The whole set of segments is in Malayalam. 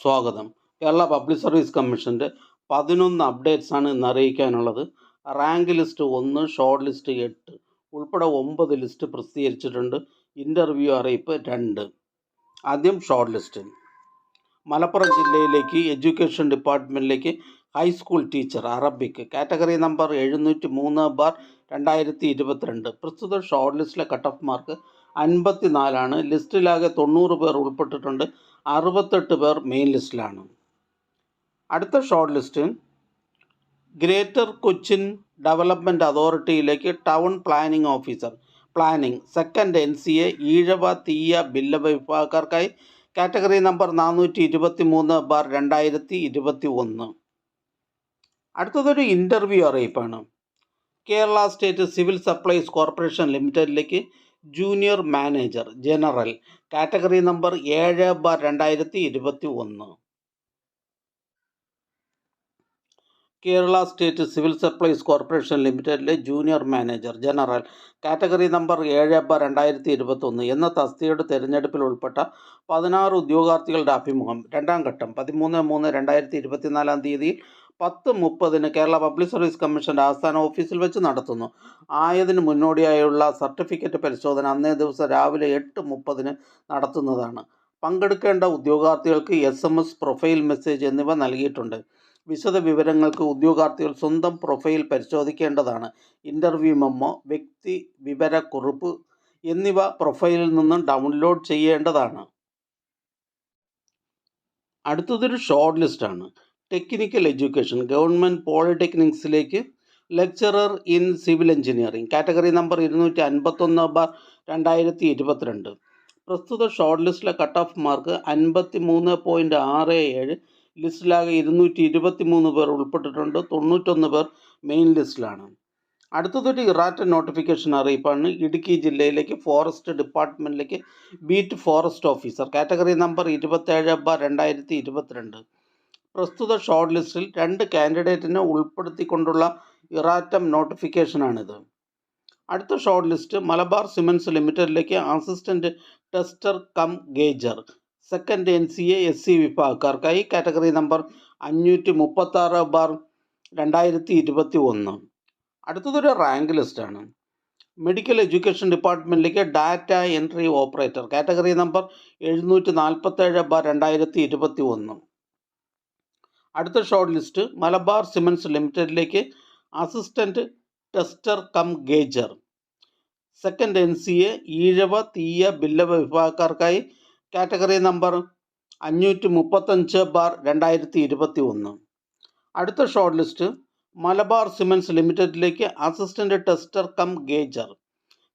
സ്വാഗതം. കേരള പബ്ലിക് സർവീസ് കമ്മീഷൻ്റെ 11 അപ്ഡേറ്റ്സാണ് ഇന്ന് അറിയിക്കാനുള്ളത്. റാങ്ക് ലിസ്റ്റ് 1, ഷോർട്ട് ലിസ്റ്റ് 8 ഉൾപ്പെടെ 9 ലിസ്റ്റ് പ്രസിദ്ധീകരിച്ചിട്ടുണ്ട്. ഇൻ്റർവ്യൂ അറിയിപ്പ് 2. ആദ്യം ഷോർട്ട് ലിസ്റ്റ്. മലപ്പുറം ജില്ലയിലേക്ക് എഡ്യൂക്കേഷൻ ഡിപ്പാർട്ട്മെൻറ്റിലേക്ക് high school teacher Arabic category number 703/2022. പ്രസ്തുത ഷോർട്ട് ലിസ്റ്റിലെ കട്ട് ഓഫ് മാർക്ക് 54 ലിസ്റ്റിലാകെ 90 പേർ ഉൾപ്പെട്ടിട്ടുണ്ട്. 68 പേർ മെയിൻ ലിസ്റ്റിലാണ്. അടുത്ത short list Greater Cochin development അതോറിറ്റിയിലേക്ക് town planning officer planning second NCA Ezhava Thiyya Billava വിഭാഗക്കാർക്കായി കാറ്റഗറി നമ്പർ 423/2021. അടുത്തതൊരു ഇൻ്റർവ്യൂ അറിയിപ്പാണ്. Kerala state civil supplies corporation ലിമിറ്റഡിലേക്ക് junior manager general category number 7/2021. Kerala state civil supplies corporation ലിമിറ്റഡിലെ junior manager general category number 7/2021 എന്ന തസ്തികയുടെ തിരഞ്ഞെടുപ്പിൽ ഉൾപ്പെട്ട 16 ഉദ്യോഗാർത്ഥികളുടെ അഭിമുഖം 2ാം ഘട്ടം 13/3/2024 തീയതിയിൽ 10:30 കേരള പബ്ലിക് സർവീസ് കമ്മീഷൻ്റെ ആസ്ഥാന ഓഫീസിൽ വെച്ച് നടത്തുന്നു. ആയതിനു മുന്നോടിയായുള്ള സർട്ടിഫിക്കറ്റ് പരിശോധന അന്നേ ദിവസം രാവിലെ 8:30 നടത്തുന്നതാണ്. പങ്കെടുക്കേണ്ട ഉദ്യോഗാർത്ഥികൾക്ക് SMS, പ്രൊഫൈൽ മെസ്സേജ് എന്നിവ നൽകിയിട്ടുണ്ട്. വിശദ വിവരങ്ങൾക്ക് ഉദ്യോഗാർത്ഥികൾ സ്വന്തം പ്രൊഫൈൽ പരിശോധിക്കേണ്ടതാണ്. ഇൻ്റർവ്യൂ മെമ്മോ, വ്യക്തി വിവരക്കുറിപ്പ് എന്നിവ പ്രൊഫൈലിൽ നിന്നും ഡൗൺലോഡ് ചെയ്യേണ്ടതാണ്. അടുത്തതൊരു ഷോർട്ട് ലിസ്റ്റാണ്. ടെക്നിക്കൽ എഡ്യൂക്കേഷൻ ഗവൺമെൻറ് പോളിടെക്നിക്സിലേക്ക് lecturer in civil engineering category number 251/2022. പ്രസ്തുത ഷോർട്ട് ലിസ്റ്റിലെ കട്ട് ഓഫ് മാർക്ക് 53.67 ലിസ്റ്റിലാകെ 223 പേർ ഉൾപ്പെട്ടിട്ടുണ്ട്. 91 പേർ മെയിൻ ലിസ്റ്റിലാണ്. അടുത്തതൊരു ഇറാറ്റ നോട്ടിഫിക്കേഷൻ അറിയിപ്പാണ്. ഇടുക്കി ജില്ലയിലേക്ക് ഫോറസ്റ്റ് ഡിപ്പാർട്ട്മെൻറ്റിലേക്ക് beat forest officer category number 27/2022. പ്രസ്തുത ഷോർട്ട് ലിസ്റ്റിൽ 2 കാൻഡിഡേറ്റിനെ ഉൾപ്പെടുത്തിക്കൊണ്ടുള്ള ഇറാറ്റം നോട്ടിഫിക്കേഷനാണിത്. അടുത്ത ഷോർട്ട് ലിസ്റ്റ് മലബാർ സിമൻസ് ലിമിറ്റഡിലേക്ക് assistant tester cum gager second NCA SC വിഭാഗക്കാർക്കായി കാറ്റഗറി നമ്പർ 536/2021. അടുത്തതൊരു റാങ്ക് ലിസ്റ്റാണ്. മെഡിക്കൽ എഡ്യൂക്കേഷൻ ഡിപ്പാർട്ട്മെൻറ്റിലേക്ക് data entry operator category number 747/2021. അടുത്ത ഷോർട്ട് ലിസ്റ്റ് മലബാർ സിമൻസ് ലിമിറ്റഡിലേക്ക് assistant tester cum gager second NCA Ezhava Thiyya Billava വിഭാഗക്കാർക്കായി കാറ്റഗറി നമ്പർ 535/2021. അടുത്ത ഷോർട്ട് ലിസ്റ്റ് മലബാർ സിമൻസ് ലിമിറ്റഡിലേക്ക് assistant tester cum gager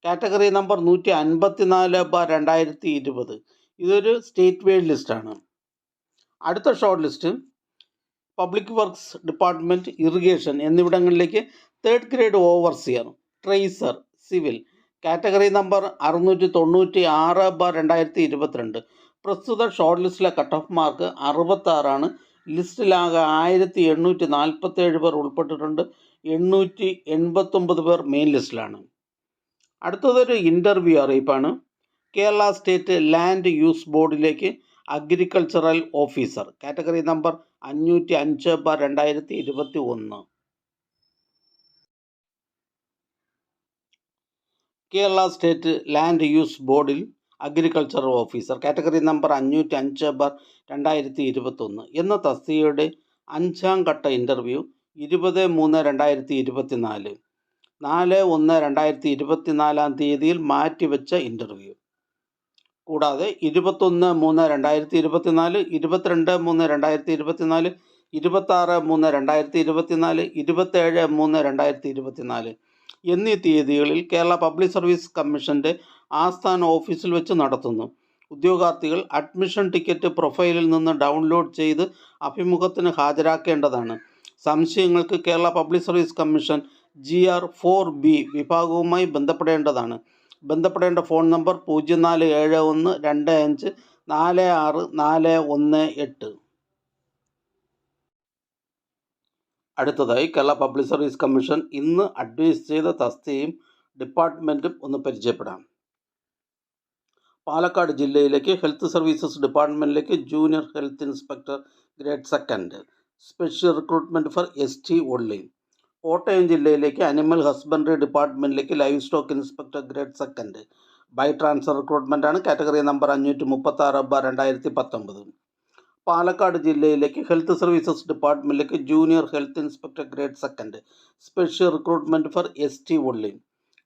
category number 154/2020. ഇതൊരു സ്റ്റേറ്റ് വൈഡ് ലിസ്റ്റാണ്. അടുത്ത short list public works department irrigation എന്നിവിടങ്ങളിലേക്ക് 3rd grade overseer tracer civil category number 696/2022. പ്രസ്തുത ഷോർട്ട് ലിസ്റ്റിലെ കട്ട് ഓഫ് മാർക്ക് 66 ലിസ്റ്റിലാകെ 1847 പേർ ഉൾപ്പെട്ടിട്ടുണ്ട്. 889 പേർ മെയിൻ ലിസ്റ്റിലാണ്. അടുത്തതൊരു ഇൻ്റർവ്യൂ അറിയിപ്പാണ്. കേരള സ്റ്റേറ്റ് ലാൻഡ് യൂസ് ബോർഡിലേക്ക് agricultural officer category number 505/2021. Kerala state land use ബോർഡിൽ അഗ്രികൾച്ചറൽ ഓഫീസർ കാറ്റഗറി നമ്പർ 505/2021 എന്ന തസ്തികയുടെ 5ാം ഘട്ട ഇൻ്റർവ്യൂ 20/3/2024 4/1/2024 തീയതിയിൽ മാറ്റിവെച്ച ഇൻ്റർവ്യൂ. കൂടാതെ 21/3/2024, 22/3/2024, 26/3/2024, 27/3/2024 എന്നീ തീയതികളിൽ കേരള പബ്ലിക് സർവീസ് കമ്മീഷൻ്റെ ആസ്ഥാന ഓഫീസിൽ വെച്ച് നടത്തുന്നു. ഉദ്യോഗാർത്ഥികൾ അഡ്മിഷൻ ടിക്കറ്റ് പ്രൊഫൈലിൽ നിന്ന് ഡൗൺലോഡ് ചെയ്ത് അഭിമുഖത്തിന് ഹാജരാക്കേണ്ടതാണ്. സംശയങ്ങൾക്ക് Kerala public service commission GR 4B വിഭാഗവുമായി ബന്ധപ്പെടേണ്ടതാണ്. ബന്ധപ്പെടേണ്ട ഫോൺ നമ്പർ 047125464118. അടുത്തതായി കേരള പബ്ലിക് സർവീസ് കമ്മീഷൻ ഇന്ന് അഡ്വൈസ് ചെയ്ത തസ്തികയും ഡിപ്പാർട്ട്മെൻറ്റും ഒന്ന് പരിചയപ്പെടാം. പാലക്കാട് ജില്ലയിലേക്ക് ഹെൽത്ത് സർവീസസ് ഡിപ്പാർട്ട്മെൻറ്റിലേക്ക് junior health inspector grade second, special recruitment for ST only. Kottayam ജില്ലയിലേക്ക് അനിമൽ ഹസ്ബൻഡറി ഡിപ്പാർട്ട്മെൻറ്റിലേക്ക് livestock inspector grade second, by transfer recruitment ആണ്. Category number 536/2019. പാലക്കാട് ജില്ലയിലേക്ക് ഹെൽത്ത് സർവീസസ് ഡിപ്പാർട്ട്മെൻറ്റിലേക്ക് junior health inspector grade second, special recruitment for ST only.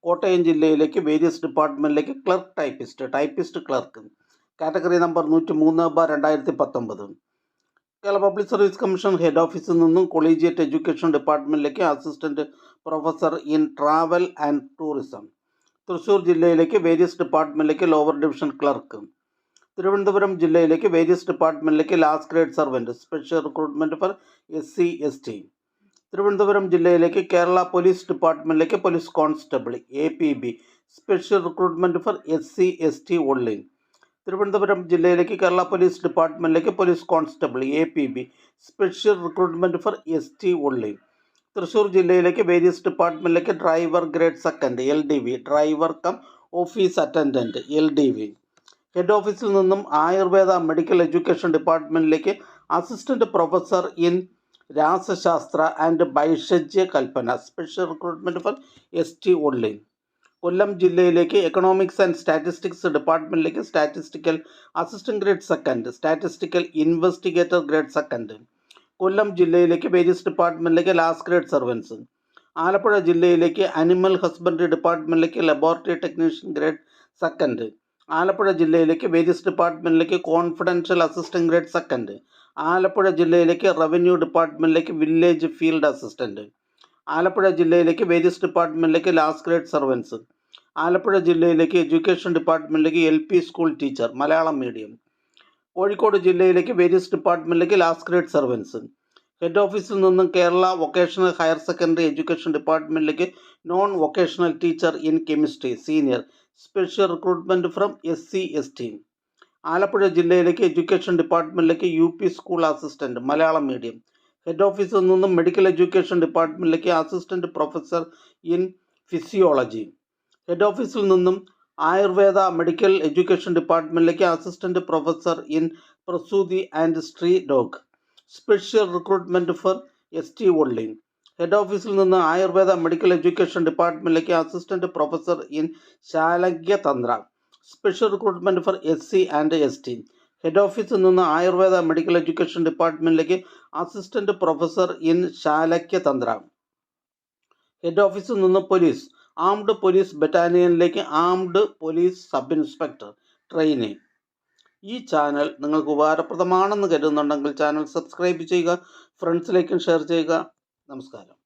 Kottayam ജില്ലയിലേക്ക് വേരിയസ് ഡിപ്പാർട്ട്മെൻറ്റിലേക്ക് clerk typist clerk, category number 103/2019. Kerala public service commission head ഓഫീസിൽ നിന്നും കൊളീജിയറ്റ് എഡ്യൂക്കേഷൻ ഡിപ്പാർട്ട്മെൻറ്റിലേക്ക് assistant professor in travel and tourism. Thrissur ജില്ലയിലേക്ക് വേരിയസ് ഡിപ്പാർട്ട്മെൻറ്റിലേക്ക് ലോവർ ഡിവിഷൻ ക്ലർക്ക്. തിരുവനന്തപുരം ജില്ലയിലേക്ക് വേരിയസ് ഡിപ്പാർട്ട്മെൻറ്റിലേക്ക് last grade servant, special recruitment for SC/ST. Thiruvananthapuram ജില്ലയിലേക്ക് കേരള പോലീസ് ഡിപ്പാർട്ട്മെൻറ്റിലേക്ക് police constable APB, special recruitment for SC/ST only. Thiruvananthapuram ജില്ലയിലേക്ക് കേരള പോലീസ് ഡിപ്പാർട്ട്മെൻറ്റിലേക്ക് police constable APB, special recruitment for ST only. Thrissur ജില്ലയിലേക്ക് വേരിയസ് ഡിപ്പാർട്ട്മെൻറ്റിലേക്ക് driver grade second LDV, driver cum office attendant LDV. Head ഓഫീസിൽ നിന്നും ആയുർവേദ മെഡിക്കൽ എഡ്യൂക്കേഷൻ ഡിപ്പാർട്ട്മെൻറ്റിലേക്ക് അസിസ്റ്റൻറ്റ് പ്രൊഫസർ ഇൻ രാസശാസ്ത്ര ആൻഡ് ഭൈഷജ്യ കൽപ്പന, special recruitment for ST only. Kollam ജില്ലയിലേക്ക് എക്കണോമിക്സ് ആൻഡ് സ്റ്റാറ്റിസ്റ്റിക്സ് ഡിപ്പാർട്ട്മെൻറ്റിലേക്ക് statistical assistant grade second, statistical investigator grade second. Kollam ജില്ലയിലേക്ക് വേരിയസ് ഡിപ്പാർട്ട്മെൻറ്റിലേക്ക് ലാസ്റ്റ് ഗ്രേഡ് സർവൻസ്. ആലപ്പുഴ ജില്ലയിലേക്ക് അനിമൽ ഹസ്ബൻഡറി ഡിപ്പാർട്ട്മെൻറ്റിലേക്ക് laboratory technician grade second. Alappuzha ജില്ലയിലേക്ക് various ഡിപ്പാർട്ട്മെൻറ്റിലേക്ക് confidential assistant grade second. Alappuzha ജില്ലയിലേക്ക് റവന്യൂ ഡിപ്പാർട്ട്മെൻറ്റിലേക്ക് വില്ലേജ് ഫീൽഡ് അസിസ്റ്റൻറ്റ്. ആലപ്പുഴ ജില്ലയിലേക്ക് വേരിയസ് ഡിപ്പാർട്ട്മെൻറ്റിലേക്ക് ലാസ്റ്റ് ഗ്രേഡ് സർവൻസ്. ആലപ്പുഴ ജില്ലയിലേക്ക് എഡ്യൂക്കേഷൻ ഡിപ്പാർട്ട്മെൻറ്റിലേക്ക് LP school teacher Malayalam medium. Kozhikode ജില്ലയിലേക്ക് വേരിയസ് ഡിപ്പാർട്ട്മെൻറ്റിലേക്ക് ലാസ്റ്റ് ഗ്രേഡ് സർവൻസ്. ഹെഡ് ഓഫീസിൽ നിന്നും Kerala vocational higher secondary education ഡിപ്പാർട്ട്മെൻറ്റിലേക്ക് non vocational teacher in chemistry senior, special recruitment from SC/ST. ആലപ്പുഴ ജില്ലയിലേക്ക് എഡ്യൂക്കേഷൻ ഡിപ്പാർട്ട്മെൻറ്റിലേക്ക് UP school assistant Malayalam medium. Head ഓഫീസിൽ നിന്നും മെഡിക്കൽ എഡ്യൂക്കേഷൻ ഡിപ്പാർട്ട്മെൻറ്റിലേക്ക് assistant professor in physiology. Head ഓഫീസിൽ നിന്നും ആയുർവേദ മെഡിക്കൽ എഡ്യൂക്കേഷൻ ഡിപ്പാർട്ട്മെൻറ്റിലേക്ക് അസിസ്റ്റൻറ്റ് പ്രൊഫസർ ഇൻ പ്രസൂതി ആൻഡ് സ്ട്രീ ഡോഗ്, special recruitment for ST only. Head ഓഫീസിൽ നിന്ന് ആയുർവേദ മെഡിക്കൽ എഡ്യൂക്കേഷൻ ഡിപ്പാർട്ട്മെൻറ്റിലേക്ക് അസിസ്റ്റൻറ്റ് പ്രൊഫസർ ഇൻ ശാലഗ്യതന്ത്ര, special recruitment for SC/ST. Head ഓഫീസിൽ നിന്ന് ആയുർവേദ മെഡിക്കൽ എഡ്യൂക്കേഷൻ ഡിപ്പാർട്ട്മെൻറ്റിലേക്ക് അസിസ്റ്റൻറ്റ് പ്രൊഫസർ ഇൻ ശാലഗ്യതന്ത്ര. ഹെഡ് ഓഫീസിൽ നിന്ന് പോലീസ് ആംഡ് പോലീസ് ബറ്റാലിയനിലേക്ക് armed police sub inspector trainee. ഈ ചാനൽ നിങ്ങൾക്ക് ഉപകാരപ്രദമാണെന്ന് കരുതുന്നുണ്ടെങ്കിൽ ചാനൽ സബ്സ്ക്രൈബ് ചെയ്യുക, ഫ്രണ്ട്സിലേക്കും ഷെയർ ചെയ്യുക. നമസ്കാരം.